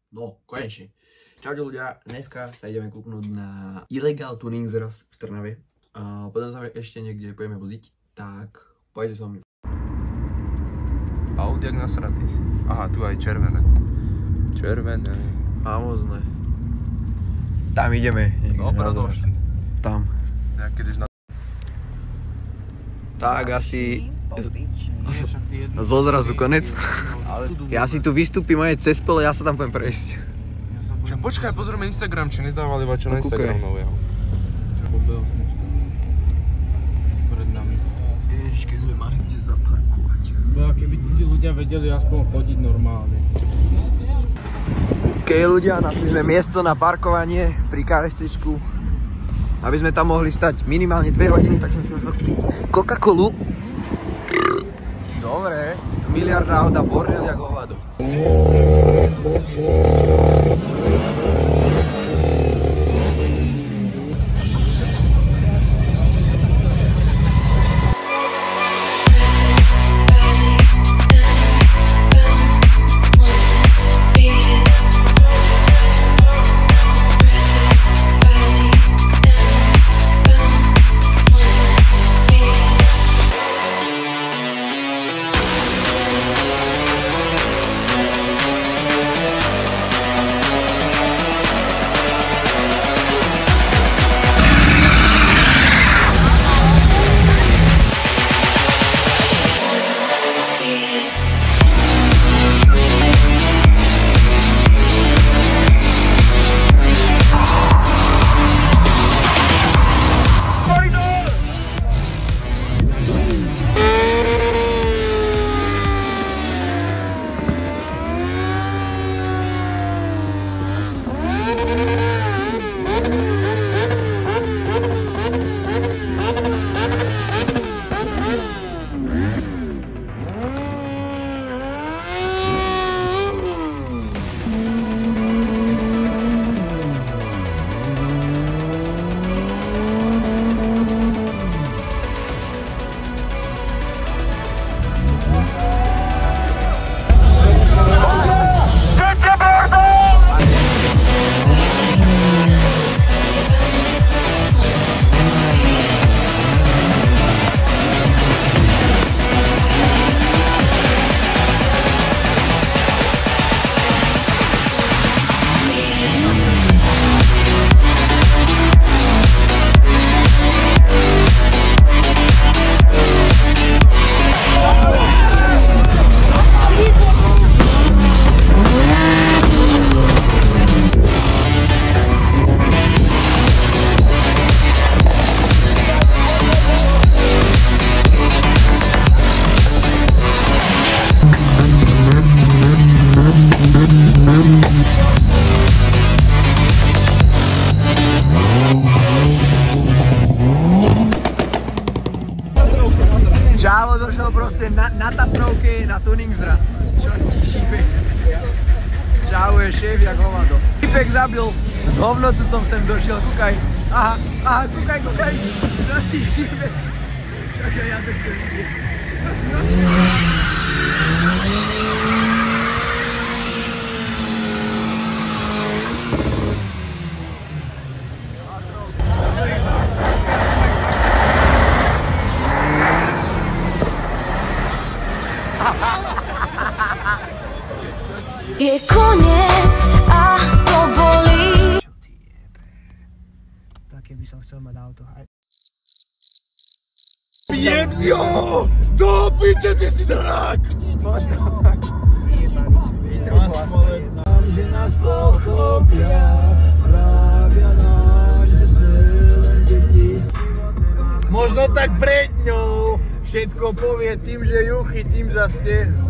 No, konečne. Čaute ľudia, dneska sa ideme kúknúť na Illegal Tunings raz v Trnave. A potom sa ešte niekde pôjdeme voziť, tak pojďte so mnou. Aut jak nasratý. Aha, tu aj červené. Červené. Famózne. Tam ideme. No, Obrazovský. Tam. Ja keď ideš na... Tak asi... Zo zrazu konec. Ja si tu vystúpim moje cez pole, ja sa tam budem prejsť. Však počkaj, pozrieme Instagram, či nedával iba čo na Instagram nového. Pred nami. Ježiš, keď sme mali kde zaparkovať. Keby tí ľudia vedeli aspoň chodiť normálne. OK ľudia, našli sme miesto na parkovanie pri KFCčku. Aby sme tam mohli stať minimálne 2 hodiny, tak som si už kúpiť Coca-Colu. Dobre, miliardná auta, bordel jak hovado. Čávo došel proste na Tatrovke na Tunings raz. Čo ti šípe? Čávo je šéf jak hovado. Typek zabil, s hovnocucom sem došiel, kúkaj. Aha, kúkaj. Čo ti šípe? Čakaj, ja to chcem vidieť. Je koniec a to bolí. Čo ty jebe? Tak keby som chcel mať auto. Jebňo! Do piče, ty si drak! Že nás pochopia, pravia nám, že sme len deti. Možno tak pred ňou všetko povie tým, že ju chytím za steh.